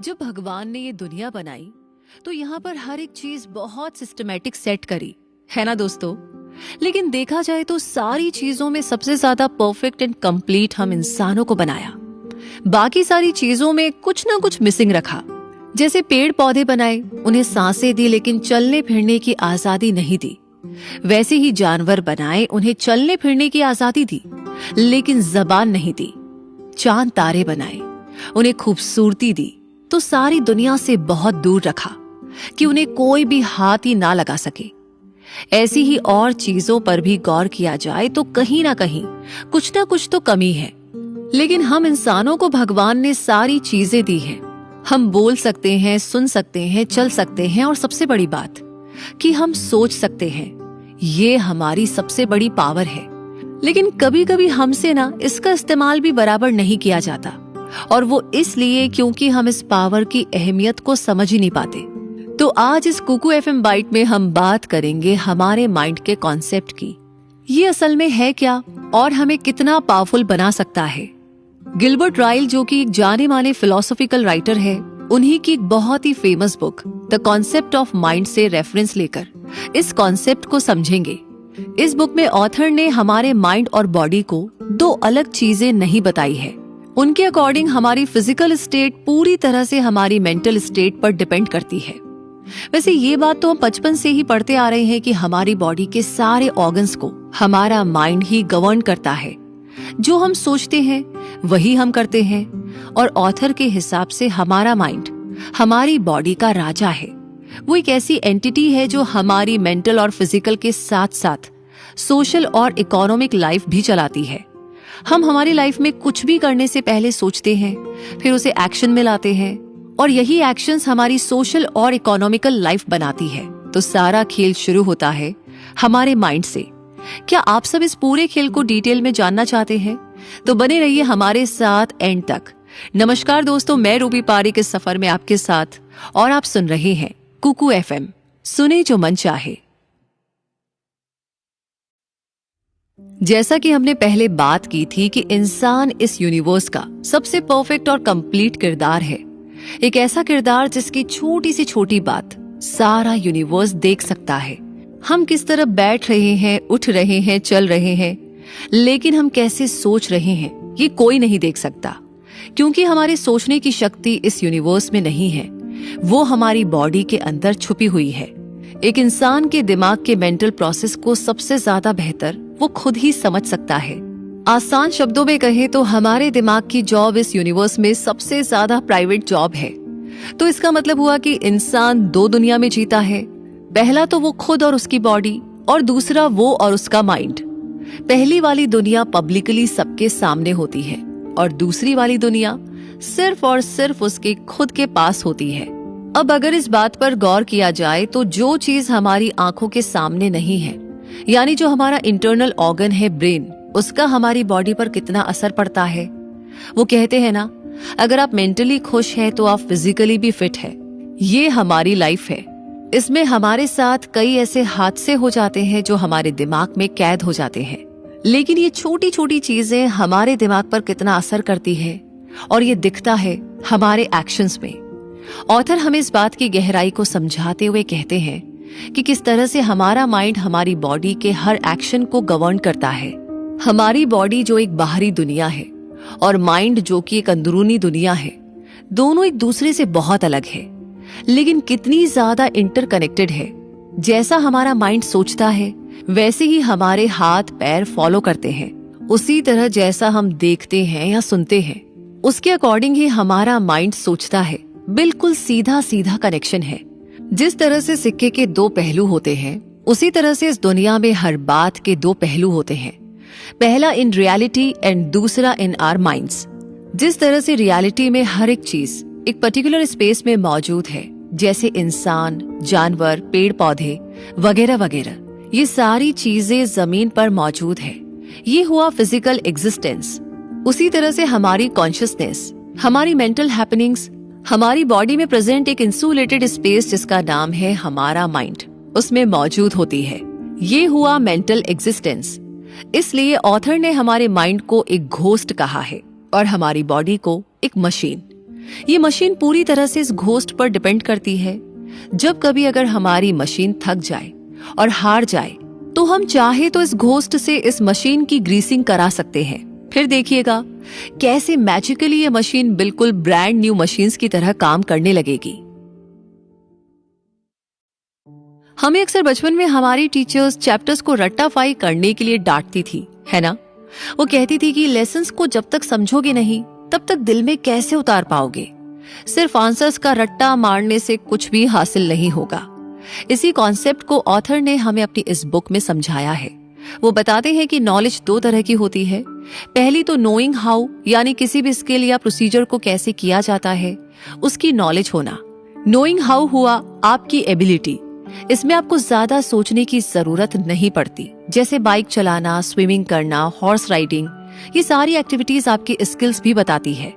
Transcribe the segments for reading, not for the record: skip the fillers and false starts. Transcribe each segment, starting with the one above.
जब भगवान ने ये दुनिया बनाई तो यहाँ पर हर एक चीज बहुत सिस्टमैटिक सेट करी, है ना दोस्तों। लेकिन देखा जाए तो सारी चीजों में सबसे ज्यादा परफेक्ट एंड कंप्लीट हम इंसानों को बनाया। बाकी सारी चीजों में कुछ ना कुछ मिसिंग रखा। जैसे पेड़ पौधे बनाए, उन्हें सांसें दी लेकिन चलने फिरने की आजादी नहीं दी। वैसे ही जानवर बनाए, उन्हें चलने फिरने की आजादी दी लेकिन जबान नहीं दी। चांद तारे बनाए, उन्हें खूबसूरती दी तो सारी दुनिया से बहुत दूर रखा कि उन्हें कोई भी हाथ ही ना लगा सके। ऐसी ही और चीजों पर भी गौर किया जाए तो कहीं ना कुछ तो कमी है। लेकिन हम इंसानों को भगवान ने सारी चीजें दी हैं। हम बोल सकते हैं, सुन सकते हैं, चल सकते हैं और सबसे बड़ी बात कि हम सोच सकते हैं। ये हमारी सबसे बड़ी पावर है। लेकिन कभी कभी हमसे ना इसका इस्तेमाल भी बराबर नहीं किया जाता, और वो इसलिए क्योंकि हम इस पावर की अहमियत को समझ ही नहीं पाते। तो आज इस कुकू एफएम बाइट में हम बात करेंगे हमारे माइंड के कॉन्सेप्ट की। ये असल में है क्या और हमें कितना पावरफुल बना सकता है। गिलबर्ट राइल, जो कि एक जाने माने फिलोसॉफिकल राइटर है, उन्हीं की एक बहुत ही famous book the concept of mind से रेफरेंस लेकर इस कॉन्सेप्ट को समझेंगे। इस बुक में ऑथर ने हमारे माइंड और बॉडी को दो अलग चीजें नहीं बताई है। उनके अकॉर्डिंग हमारी फिजिकल स्टेट पूरी तरह से हमारी मेंटल स्टेट पर डिपेंड करती है। वैसे ये बात तो हम बचपन से ही पढ़ते आ रहे हैं कि हमारी बॉडी के सारे ऑर्गन्स को हमारा माइंड ही गवर्न करता है। जो हम सोचते हैं वही हम करते हैं, और ऑथर के हिसाब से हमारा माइंड हमारी बॉडी का राजा है। वो एक ऐसी एंटिटी है जो हमारी मेंटल और फिजिकल के साथ साथ सोशल और इकोनॉमिक लाइफ भी चलाती है। हम हमारी लाइफ में कुछ भी करने से पहले सोचते हैं, फिर उसे एक्शन में लाते हैं, और यही एक्शंस हमारी सोशल और इकोनॉमिकल लाइफ बनाती है। तो सारा खेल शुरू होता है हमारे माइंड से। क्या आप सब इस पूरे खेल को डिटेल में जानना चाहते हैं? तो बने रहिए हमारे साथ एंड तक। नमस्कार दोस्तों, मैं रूबी पारिक इस सफर में आपके साथ, और आप सुन रहे हैं कुकू एफएम, सुने जो मन चाहे। जैसा कि हमने पहले बात की थी कि इंसान इस यूनिवर्स का सबसे परफेक्ट और कंप्लीट किरदार है। एक ऐसा किरदार जिसकी छोटी से छोटी बात सारा यूनिवर्स देख सकता है। हम किस तरह बैठ रहे हैं, उठ रहे हैं, चल रहे हैं, लेकिन हम कैसे सोच रहे हैं ये कोई नहीं देख सकता, क्योंकि हमारे सोचने की शक्ति इस यूनिवर्स में नहीं है। वो हमारी बॉडी के अंदर छुपी हुई है। एक इंसान के दिमाग के मेंटल प्रोसेस को सबसे ज्यादा बेहतर वो खुद ही समझ सकता है। आसान शब्दों में कहें तो हमारे दिमाग की जॉब इस यूनिवर्स में सबसे ज्यादा प्राइवेट जॉब है। तो इसका मतलब हुआ कि इंसान दो दुनिया में जीता है। पहला तो वो खुद और उसकी बॉडी, और दूसरा वो और उसका माइंड। पहली वाली दुनिया पब्लिकली सबके सामने होती है, और दूसरी वाली दुनिया सिर्फ और सिर्फ उसके खुद के पास होती है। अब अगर इस बात पर गौर किया जाए तो जो चीज हमारी आंखों के सामने नहीं है, यानी जो हमारा इंटरनल ऑर्गन है ब्रेन, उसका हमारी बॉडी पर कितना असर पड़ता है। वो कहते हैं ना, अगर आप मेंटली खुश हैं तो आप फिजिकली भी फिट है। ये हमारी लाइफ है। इसमें हमारे साथ कई ऐसे हादसे हो जाते हैं जो हमारे दिमाग में कैद हो जाते हैं। लेकिन ये छोटी छोटी चीजें हमारे दिमाग पर कितना असर करती है, और ये दिखता है हमारे एक्शंस में। ऑथर हमें इस बात की गहराई को समझाते हुए कहते हैं कि किस तरह से हमारा माइंड हमारी बॉडी के हर एक्शन को गवर्न करता है। हमारी बॉडी जो एक बाहरी दुनिया है, और माइंड जो कि एक अंदरूनी दुनिया है, दोनों एक दूसरे से बहुत अलग है, लेकिन कितनी ज्यादा इंटरकनेक्टेड है। जैसा हमारा माइंड सोचता है वैसे ही हमारे हाथ पैर फॉलो करते हैं। उसी तरह जैसा हम देखते हैं या सुनते हैं, उसके अकॉर्डिंग ही हमारा माइंड सोचता है। बिल्कुल सीधा सीधा कनेक्शन है। जिस तरह से सिक्के के दो पहलू होते हैं, उसी तरह से इस दुनिया में हर बात के दो पहलू होते हैं। पहला इन रियलिटी एंड दूसरा इन आवर माइंड्स। जिस तरह से रियलिटी में हर एक चीज एक पर्टिकुलर स्पेस में मौजूद है, जैसे इंसान, जानवर, पेड़ पौधे वगैरह वगैरह, ये सारी चीजें जमीन पर मौजूद है। ये हुआ फिजिकल एग्जिस्टेंस। उसी तरह से हमारी कॉन्शियसनेस, हमारी मेंटल हैपनिंग्स, हमारी बॉडी में प्रेजेंट एक इंसुलेटेड स्पेस जिसका नाम है हमारा माइंड, उसमें मौजूद होती है। ये हुआ मेंटल एग्जिस्टेंस। इसलिए ऑथर ने हमारे माइंड को एक घोस्ट कहा है और हमारी बॉडी को एक मशीन। ये मशीन पूरी तरह से इस घोस्ट पर डिपेंड करती है। जब कभी अगर हमारी मशीन थक जाए और हार जाए तो हम चाहे तो इस घोस्ट से इस मशीन की ग्रीसिंग करा सकते हैं। फिर देखिएगा कैसे मैजिकली ये मशीन बिल्कुल ब्रांड न्यू मशीन्स की तरह काम करने लगेगी। हमें अक्सर बचपन में हमारी टीचर्स चैप्टर्स को रट्टाफाई करने के लिए डांटती थी, है ना? वो कहती थी कि लेसन्स को जब तक समझोगे नहीं तब तक दिल में कैसे उतार पाओगे। सिर्फ आंसर्स का रट्टा मारने से कुछ भी हासिल नहीं होगा। इसी कॉन्सेप्ट को ऑथर ने हमें अपनी इस बुक में समझाया है। वो बताते हैं कि नॉलेज दो तरह की होती है। पहली तो नोइंग हाउ, यानी किसी भी स्किल या प्रोसीजर को कैसे किया जाता है उसकी नॉलेज होना। नोइंग हाउ हुआ आपकी एबिलिटी। इसमें आपको ज्यादा सोचने की जरूरत नहीं पड़ती। जैसे बाइक चलाना, स्विमिंग करना, हॉर्स राइडिंग, ये सारी एक्टिविटीज आपकी स्किल्स भी बताती है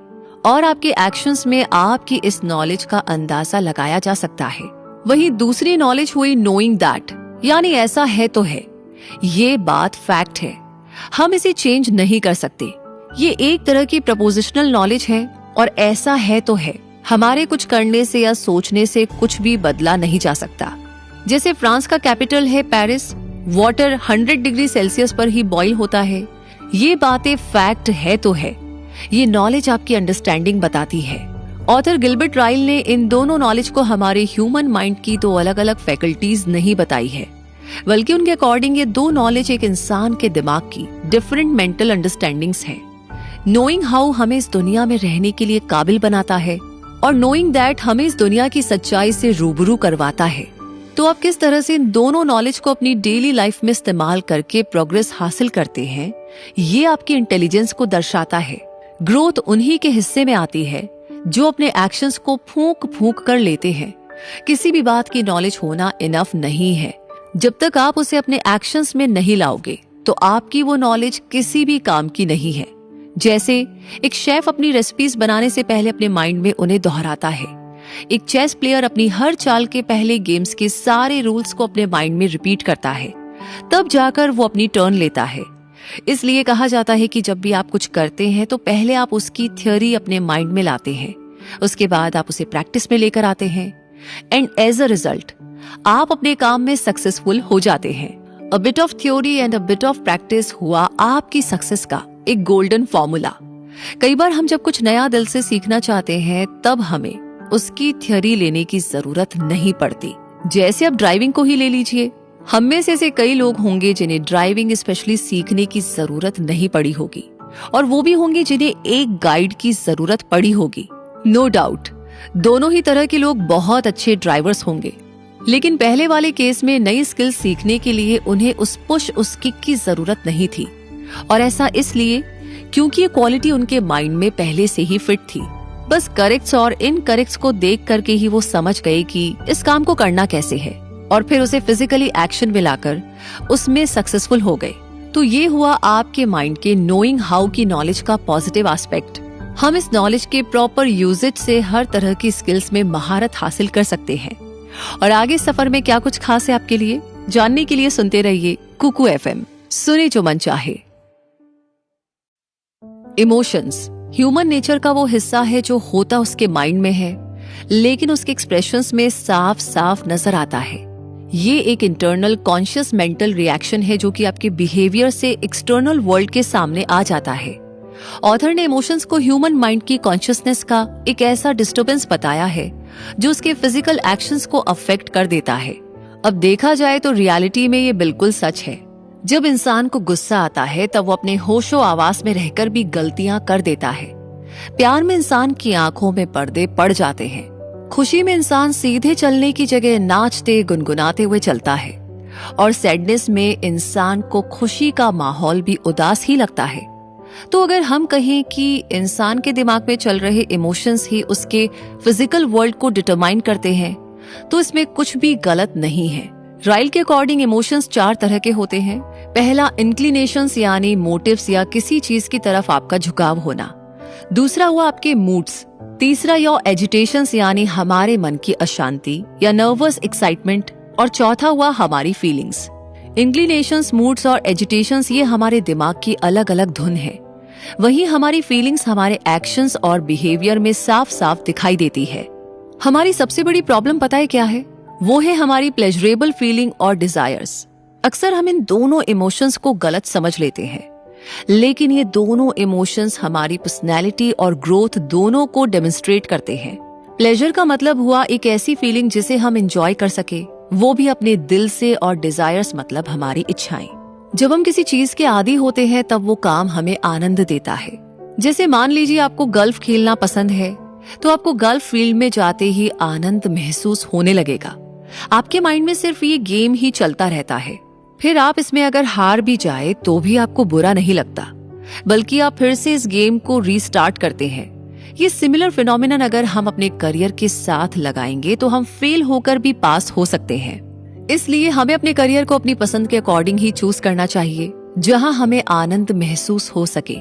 और आपके एक्शंस में आपकी इस नॉलेज का अंदाजा लगाया जा सकता है। वहीं दूसरी नॉलेज हुई नोइंग दैट, यानी ऐसा है तो है, ये बात फैक्ट है, हम इसे चेंज नहीं कर सकते। ये एक तरह की प्रपोजिशनल नॉलेज है और ऐसा है तो है, हमारे कुछ करने से या सोचने से कुछ भी बदला नहीं जा सकता। जैसे फ्रांस का कैपिटल है पेरिस, वाटर 100 डिग्री सेल्सियस पर ही बॉईल होता है। ये बातें फैक्ट है तो है, ये नॉलेज आपकी अंडरस्टैंडिंग बताती है। ऑथर गिलबर्ट राइल ने इन दोनों नॉलेज को हमारे ह्यूमन माइंड की दो अलग अलग फैकल्टीज नहीं बताई है, बल्कि उनके अकॉर्डिंग ये दो नॉलेज एक इंसान के दिमाग की डिफरेंट मेंटल अंडरस्टैंडिंग्स हैं। नोइंग हाउ हमें इस दुनिया में रहने के लिए काबिल बनाता है और नोइंग दैट हमें इस दुनिया की सच्चाई से रूबरू करवाता है। तो आप किस तरह से इन दोनों नॉलेज को अपनी डेली लाइफ में इस्तेमाल करके प्रोग्रेस हासिल करते हैं, ये आपकी इंटेलिजेंस को दर्शाता है। ग्रोथ उन्हीं के हिस्से में आती है जो अपने एक्शंस को फूंक फूंक कर लेते हैं। किसी भी बात की नॉलेज होना इनफ नहीं है। जब तक आप उसे अपने एक्शंस में नहीं लाओगे तो आपकी वो नॉलेज किसी भी काम की नहीं है। जैसे एक शेफ अपनी रेसिपीज बनाने से पहले अपने माइंड में उन्हें दोहराता है। एक चेस प्लेयर अपनी हर चाल के पहले गेम्स के सारे रूल्स को अपने माइंड में रिपीट करता है, तब जाकर वो अपनी टर्न लेता है। इसलिए कहा जाता है कि जब भी आप कुछ करते हैं तो पहले आप उसकी थ्योरी अपने माइंड में लाते हैं, उसके बाद आप उसे प्रैक्टिस में लेकर आते हैं एंड एज अ रिजल्ट आप अपने काम में सक्सेसफुल हो जाते हैं। A bit of theory and a bit of practice हुआ आपकी सक्सेस का एक गोल्डन फॉर्मूला। कई बार हम जब कुछ नया दिल से सीखना चाहते हैं तब हमें उसकी थ्योरी लेने की जरूरत नहीं पड़ती। जैसे अब ड्राइविंग को ही ले लीजिए, हम में से कई लोग होंगे जिन्हें ड्राइविंग स्पेशली सीखने की जरूरत नहीं पड़ी होगी और वो भी होंगे जिन्हें एक गाइड की जरूरत पड़ी होगी। नो डाउट दोनों ही तरह के लोग बहुत अच्छे ड्राइवर्स होंगे, लेकिन पहले वाले केस में नई स्किल सीखने के लिए उन्हें उस पुश उस किक की जरूरत नहीं थी। और ऐसा इसलिए क्योंकि ये क्वालिटी उनके माइंड में पहले से ही फिट थी। बस करेक्ट्स और इनकरेक्ट्स को देख करके ही वो समझ गए कि इस काम को करना कैसे है और फिर उसे फिजिकली एक्शन में लाकर उसमें सक्सेसफुल हो गए। तो ये हुआ आपके माइंड के नोइंग हाउ की नॉलेज का पॉजिटिव एस्पेक्ट। हम इस नॉलेज के प्रॉपर यूजेज से हर तरह की स्किल्स में महारत हासिल कर सकते हैं। और आगे सफर में क्या कुछ खास है आपके लिए, जानने के लिए सुनते रहिए कुकू FM, सुने जो मन चाहे। इमोशंस ह्यूमन नेचर का वो हिस्सा है जो होता उसके माइंड में है, लेकिन उसके एक्सप्रेशंस में साफ साफ नजर आता है। ये एक इंटरनल कॉन्शियस मेंटल रिएक्शन है जो कि आपके बिहेवियर से एक्सटर्नल वर्ल्ड के सामने आ जाता है। ऑथर ने इमोशंस को ह्यूमन माइंड की कॉन्शियसनेस का एक ऐसा डिस्टर्बेंस बताया है जो उसके फिजिकल एक्शंस को अफेक्ट कर देता है। अब देखा जाए तो रियलिटी में ये बिल्कुल सच है। जब इंसान को गुस्सा आता है तब वो अपने होशो आवास में रहकर भी गलतियां कर देता है। प्यार में इंसान की आंखों में पर्दे पड़ जाते हैं। खुशी में इंसान सीधे चलने की जगह नाचते गुनगुनाते हुए चलता है और सैडनेस में इंसान को खुशी का माहौल भी उदास ही लगता है। तो अगर हम कहें कि इंसान के दिमाग में चल रहे इमोशंस ही उसके फिजिकल वर्ल्ड को डिटरमाइन करते हैं तो इसमें कुछ भी गलत नहीं है। राइल के अकॉर्डिंग इमोशंस 4 तरह के होते हैं। पहला इंक्लिनेशंस यानी मोटिव्स या किसी चीज की तरफ आपका झुकाव होना। दूसरा हुआ आपके मूड्स। तीसरा या एजिटेशंस यानी हमारे मन की अशांति या नर्वस एक्साइटमेंट। और चौथा हुआ हमारी फीलिंग्स। इंक्लिनेशंस, मूड्स और एजिटेशंस ये हमारे दिमाग की अलग अलग धुन है वहीं हमारी फीलिंग्स हमारे एक्शंस और बिहेवियर में साफ साफ दिखाई देती है। हमारी सबसे बड़ी प्रॉब्लम पता है क्या है? वो है हमारी प्लेजरेबल फीलिंग और डिजायर्स। अक्सर हम इन दोनों इमोशंस को गलत समझ लेते हैं, लेकिन ये दोनों इमोशंस हमारी पर्सनैलिटी और ग्रोथ दोनों को डेमोन्स्ट्रेट करते हैं। प्लेजर का मतलब हुआ एक ऐसी फीलिंग जिसे हम एंजॉय कर सके, वो भी अपने दिल से, और डिजायर्स मतलब हमारी इच्छाएं। जब हम किसी चीज के आदी होते हैं तब वो काम हमें आनंद देता है। जैसे मान लीजिए आपको गल्फ खेलना पसंद है, तो आपको गल्फ फील्ड में जाते ही आनंद महसूस होने लगेगा। आपके माइंड में सिर्फ ये गेम ही चलता रहता है। फिर आप इसमें अगर हार भी जाए तो भी आपको बुरा नहीं लगता, बल्कि आप फिर से इस गेम को रीस्टार्ट करते हैं। ये सिमिलर फिनोमिनन अगर हम अपने करियर के साथ लगाएंगे तो हम फेल होकर भी पास हो सकते हैं। इसलिए हमें अपने करियर को अपनी पसंद के अकॉर्डिंग ही चूज करना चाहिए, जहां हमें आनंद महसूस हो सके।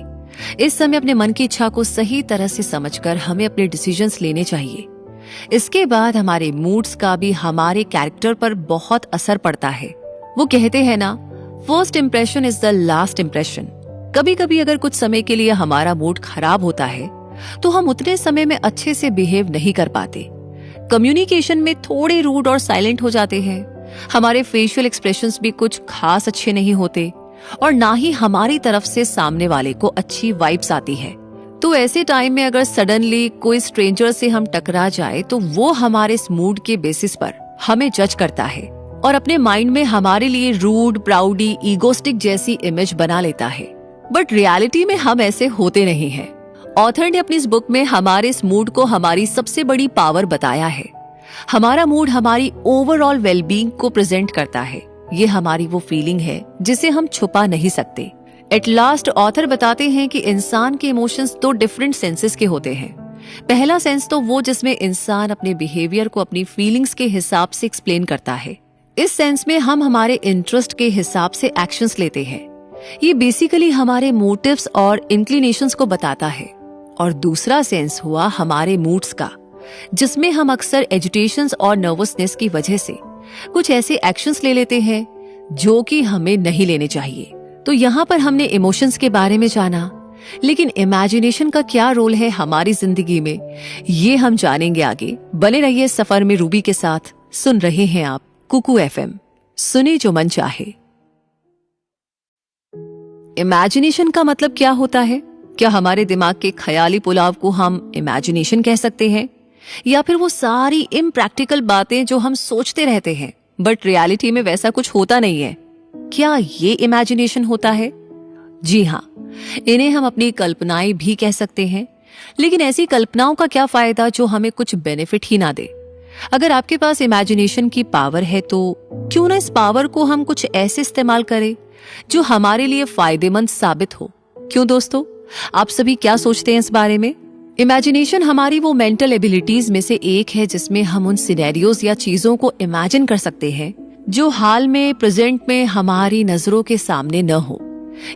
इस समय अपने मन की इच्छा को सही तरह से समझकर हमें अपने डिसीजंस लेने चाहिए। इसके बाद हमारे मूड्स का भी हमारे कैरेक्टर पर बहुत असर पड़ता है। वो कहते हैं ना, first impression is the last impression. कभी कभी अगर कुछ समय के लिए हमारा मूड खराब होता है तो हम उतने समय में अच्छे से बिहेव नहीं कर पाते, कम्युनिकेशन में थोड़े रूड और साइलेंट हो जाते हैं, हमारे फेशियल एक्सप्रेशंस भी कुछ खास अच्छे नहीं होते, और ना ही हमारी तरफ से सामने वाले को अच्छी वाइब्स आती है। तो ऐसे टाइम में अगर सडनली कोई स्ट्रेंजर से हम टकरा जाए तो वो हमारे इस मूड के बेसिस पर हमें जज करता है और अपने माइंड में हमारे लिए रूड, प्राउडी, ईगोस्टिक जैसी इमेज बना लेता है। बट रियलिटी में हम ऐसे होते नहीं हैं। ऑथर ने अपनी इस बुक में हमारे इस मूड को हमारी सबसे बड़ी पावर बताया है। हमारा मूड हमारी ओवरऑल वेलबींग को प्रेजेंट करता है। ये हमारी वो फीलिंग है जिसे हम छुपा नहीं सकते। एट लास्ट ऑथर बताते हैं कि इंसान के इमोशंस दो डिफरेंट सेंसेस के होते हैं। पहला सेंस तो वो जिसमें इंसान अपने बिहेवियर को अपनी फीलिंग्स के हिसाब से एक्सप्लेन करता है। इस सेंस में हम हमारे इंटरेस्ट के हिसाब से एक्शंस लेते हैं। ये बेसिकली हमारे मोटिव्स और इंक्लिनेशंस को बताता है। और दूसरा सेंस हुआ हमारे मूड्स का, जिसमें हम अक्सर एजिटेशंस और नर्वसनेस की वजह से कुछ ऐसे एक्शंस ले लेते हैं जो कि हमें नहीं लेने चाहिए। तो यहाँ पर हमने इमोशंस के बारे में जाना, लेकिन इमेजिनेशन का क्या रोल है हमारी जिंदगी में, ये हम जानेंगे आगे। बने रहिए सफर में रूबी के साथ। सुन रहे हैं आप कुकू FM, सुने जो मन चाहे। इमेजिनेशन का मतलब क्या होता है? क्या हमारे दिमाग के ख्याली पुलाव को हम इमेजिनेशन कह सकते हैं, या फिर वो सारी इम्प्रैक्टिकल बातें जो हम सोचते रहते हैं बट रियलिटी में वैसा कुछ होता नहीं है? क्या ये इमेजिनेशन होता है? जी हाँ, इन्हें हम अपनी कल्पनाएं भी कह सकते हैं। लेकिन ऐसी कल्पनाओं का क्या फायदा जो हमें कुछ बेनिफिट ही ना दे? अगर आपके पास इमेजिनेशन की पावर है तो क्यों ना इस पावर को हम कुछ ऐसे इस्तेमाल करें जो हमारे लिए फायदेमंद साबित हो। क्यों दोस्तों, आप सभी क्या सोचते हैं इस बारे में? इमेजिनेशन हमारी वो मेंटल एबिलिटीज में से एक है जिसमें हम उन सिनेरियोज या चीजों को इमेजिन कर सकते हैं जो हाल में, प्रेजेंट में हमारी नजरों के सामने न हो।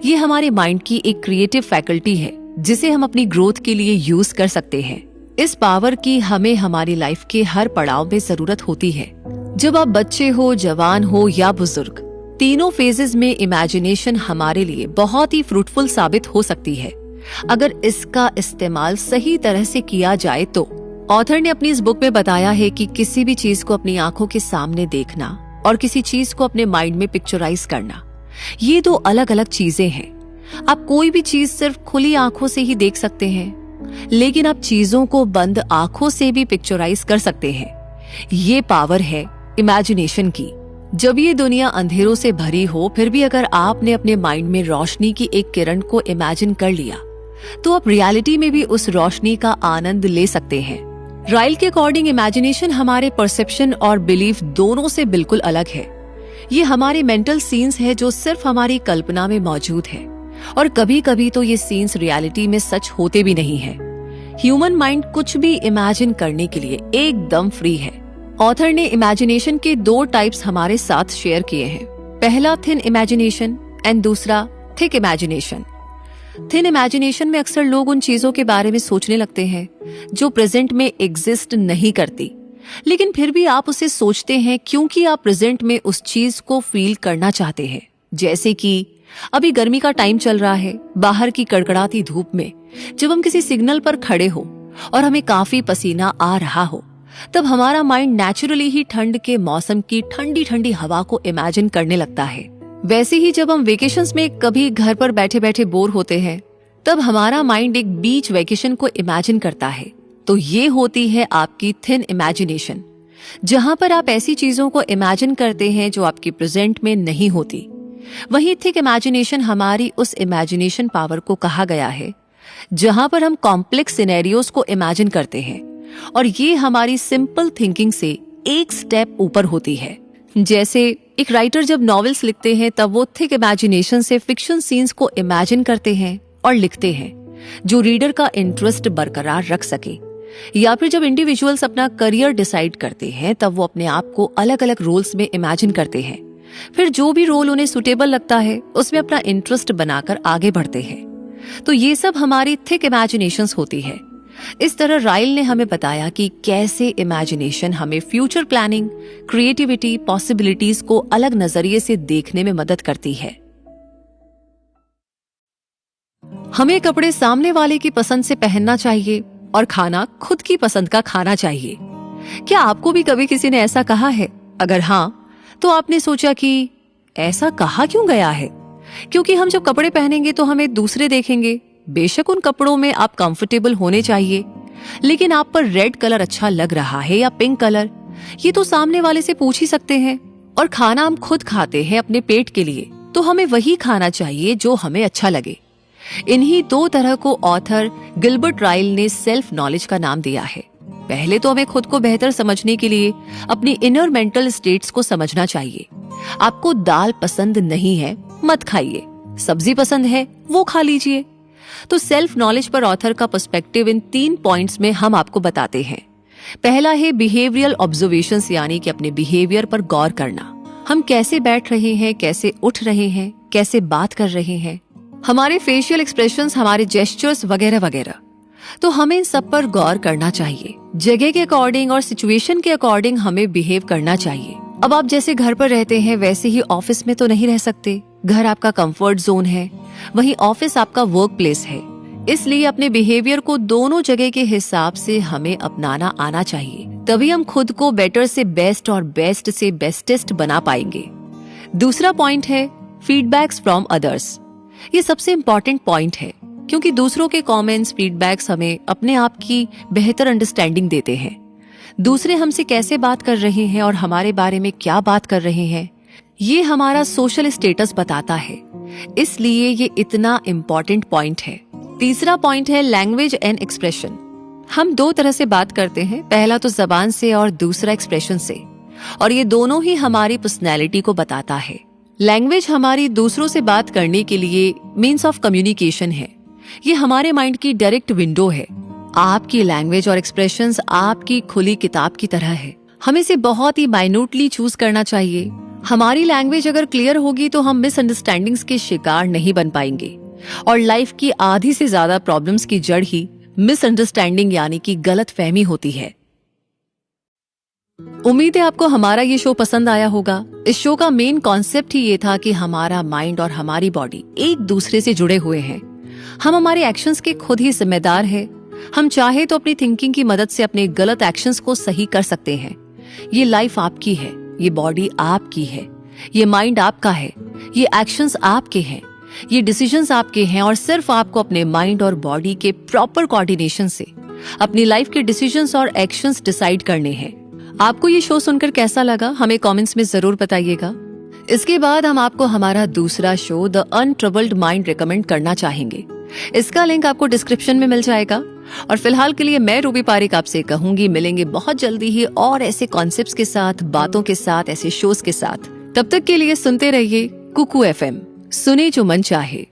ये हमारे माइंड की एक क्रिएटिव फैकल्टी है जिसे हम अपनी ग्रोथ के लिए यूज कर सकते हैं। इस पावर की हमें हमारी लाइफ के हर पड़ाव में जरूरत होती है। जब आप बच्चे हो, जवान हो या बुजुर्ग, तीनों फेजेस में इमेजिनेशन हमारे लिए बहुत ही फ्रूटफुल साबित हो सकती है अगर इसका इस्तेमाल सही तरह से किया जाए तो। ऑथर ने अपनी इस बुक में बताया है कि किसी भी चीज को अपनी आंखों के सामने देखना और किसी चीज को अपने माइंड में पिक्चराइज करना, ये दो अलग अलग चीजें हैं। आप कोई भी चीज सिर्फ खुली आंखों से ही देख सकते हैं, लेकिन आप चीजों को बंद आंखों से भी पिक्चराइज कर सकते हैं। ये पावर है इमेजिनेशन की। जब ये दुनिया अंधेरों से भरी हो, फिर भी अगर आपने अपने माइंड में रोशनी की एक किरण को इमेजिन कर लिया तो आप रियलिटी में भी उस रोशनी का आनंद ले सकते हैं। राइल के अकॉर्डिंग इमेजिनेशन हमारे परसेप्शन और बिलीफ दोनों से बिल्कुल अलग है। ये हमारे मेंटल सीन्स है जो सिर्फ हमारी कल्पना में मौजूद है, और कभी कभी तो ये सीन्स रियलिटी में सच होते भी नहीं है। ह्यूमन माइंड कुछ भी इमेजिन करने के लिए एकदम फ्री है। ऑथर ने इमेजिनेशन के दो टाइप्स हमारे साथ शेयर किए हैं। पहला थिन इमेजिनेशन एंड दूसरा थिक इमेजिनेशन। थिन इमेजिनेशन में अक्सर लोग उन चीजों के बारे में सोचने लगते हैं जो प्रेजेंट में एग्जिस्ट नहीं करती, लेकिन फिर भी आप उसे सोचते हैं क्योंकि आप प्रेजेंट में उस चीज को फील करना चाहते हैं। जैसे कि अभी गर्मी का टाइम चल रहा है, बाहर की कड़कड़ाती धूप में जब हम किसी सिग्नल पर खड़े हो और हमें काफी पसीना आ रहा हो, तब हमारा माइंड नेचुरली ही ठंड के मौसम की ठंडी ठंडी हवा को इमेजिन करने लगता है। वैसे ही जब हम वेकेशंस में कभी घर पर बैठे बैठे बोर होते हैं, तब हमारा माइंड एक बीच वेकेशन को इमेजिन करता है। तो ये होती है आपकी थिन इमेजिनेशन, जहां पर आप ऐसी चीजों को इमेजिन करते हैं जो आपकी प्रेजेंट में नहीं होती। वहीं थिक इमेजिनेशन हमारी उस इमेजिनेशन पावर को कहा गया है, जहां पर हम कॉम्प्लेक्स सिनेरियोस को इमेजिन करते हैं और ये हमारी सिंपल थिंकिंग से एक स्टेप ऊपर होती है। जैसे एक राइटर जब नॉवेल्स लिखते हैं तब वो थिक इमेजिनेशन से फिक्शन सीन्स को इमेजिन करते हैं और लिखते हैं, जो रीडर का इंटरेस्ट बरकरार रख सके। या फिर जब इंडिविजुअल्स अपना करियर डिसाइड करते हैं तब वो अपने आप को अलग अलग रोल्स में इमेजिन करते हैं, फिर जो भी रोल उन्हें सुटेबल लगता है उसमें अपना इंटरेस्ट बनाकर आगे बढ़ते हैं। तो ये सब हमारी थिक इमेजिनेशंस होती है। इस तरह राइल ने हमें बताया कि कैसे इमेजिनेशन हमें फ्यूचर प्लानिंग, क्रिएटिविटी, पॉसिबिलिटीज को अलग नजरिए से देखने में मदद करती है। हमें कपड़े सामने वाले की पसंद से पहनना चाहिए और खाना खुद की पसंद का खाना चाहिए। क्या आपको भी कभी किसी ने ऐसा कहा है? अगर हाँ, तो आपने सोचा कि ऐसा कहा क्यों गया है? क्योंकि हम जब कपड़े पहनेंगे तो हमें दूसरे देखेंगे। बेशक उन कपड़ों में आप कंफर्टेबल होने चाहिए, लेकिन आप पर रेड कलर अच्छा लग रहा है या पिंक कलर, ये तो सामने वाले से पूछ ही सकते हैं। और खाना हम खुद खाते हैं अपने पेट के लिए, तो हमें वही खाना चाहिए जो हमें अच्छा लगे। इन्हीं दो तरह को ऑथर गिलबर्ट राइल ने सेल्फ नॉलेज का नाम दिया है। पहले तो हमें खुद को बेहतर समझने के लिए अपनी इनर मेंटल स्टेट्स को समझना चाहिए। आपको दाल पसंद नहीं है, मत खाइए। सब्जी पसंद है, वो खा लीजिए। तो सेल्फ नॉलेज पर ऑथर का पर्सपेक्टिव इन 3 पॉइंट्स में हम आपको बताते हैं। पहला है बिहेवियरल ऑब्जर्वेशंस, यानी कि अपने बिहेवियर पर गौर करना। हम कैसे बैठ रहे हैं, कैसे उठ रहे हैं, कैसे बात कर रहे हैं, हमारे फेशियल एक्सप्रेशंस, हमारे जेस्चर्स वगैरह वगैरह। तो हमें इन सब पर गौर करना चाहिए। जगह के अकॉर्डिंग और सिचुएशन के अकॉर्डिंग हमें बिहेव करना चाहिए। अब आप जैसे घर पर रहते हैं वैसे ही ऑफिस में तो नहीं रह सकते। घर आपका कंफर्ट जोन है, वहीं ऑफिस आपका वर्क प्लेस है। इसलिए अपने बिहेवियर को दोनों जगह के हिसाब से हमें अपनाना आना चाहिए, तभी हम खुद को बेटर से बेस्ट और बेस्ट से बेस्टेस्ट बना पाएंगे। दूसरा पॉइंट है फीडबैक्स फ्रॉम अदर्स। ये सबसे इम्पोर्टेंट पॉइंट है, क्योंकि दूसरों के कमेंट्स, फीडबैक्स हमें अपने आप की बेहतर अंडरस्टैंडिंग देते हैं। दूसरे हमसे कैसे बात कर रहे हैं और हमारे बारे में क्या बात कर रहे हैं, ये हमारा सोशल स्टेटस बताता है। इसलिए ये इतना इम्पोर्टेंट पॉइंट है। तीसरा पॉइंट है लैंग्वेज एंड एक्सप्रेशन। हम 2 तरह से बात करते हैं, पहला तो जबान से और दूसरा एक्सप्रेशन से, और ये दोनों ही हमारी पर्सनैलिटी को बताता है। लैंग्वेज हमारी दूसरों से बात करने के लिए मीन्स ऑफ कम्युनिकेशन है। ये हमारे माइंड की डायरेक्ट विंडो है। आपकी लैंग्वेज और एक्सप्रेशंस आपकी खुली किताब की तरह है। हमें इसे बहुत ही माइन्यूटली चूज करना चाहिए। हमारी लैंग्वेज अगर क्लियर होगी तो हम मिसअंडरस्टैंडिंग्स के शिकार नहीं बन पाएंगे, और लाइफ की आधी से ज्यादा प्रॉब्लम्स की जड़ ही मिसअंडरस्टैंडिंग यानी कि गलतफहमी होती है। उम्मीद है आपको हमारा ये शो पसंद आया होगा। इस शो का मेन कॉन्सेप्ट ही ये था कि हमारा माइंड और हमारी बॉडी एक दूसरे से जुड़े हुए हैं। हम हमारे एक्शंस के खुद ही जिम्मेदार हैं। हम चाहे तो अपनी थिंकिंग की मदद से अपने गलत एक्शंस को सही कर सकते हैं। ये लाइफ आपकी है, ये बॉडी आपकी है, ये माइंड आपका है, ये एक्शंस आपके हैं, ये डिसीजंस आपके हैं, और सिर्फ आपको अपने माइंड और बॉडी के प्रॉपर कोऑर्डिनेशन से अपनी लाइफ के डिसीजंस और एक्शंस डिसाइड करने हैं। आपको ये शो सुनकर कैसा लगा हमें कमेंट्स में जरूर बताइएगा। इसके बाद हम आपको हमारा दूसरा show the untroubled mind recommend करना चाहेंगे। इसका लिंक आपको डिस्क्रिप्शन में मिल जाएगा। और फिलहाल के लिए मैं रूबी पारिक आपसे कहूंगी, मिलेंगे बहुत जल्दी ही और ऐसे कॉन्सेप्ट्स के साथ, बातों के साथ, ऐसे शोज के साथ। तब तक के लिए सुनते रहिए कुकू FM, सुने जो मन चाहे।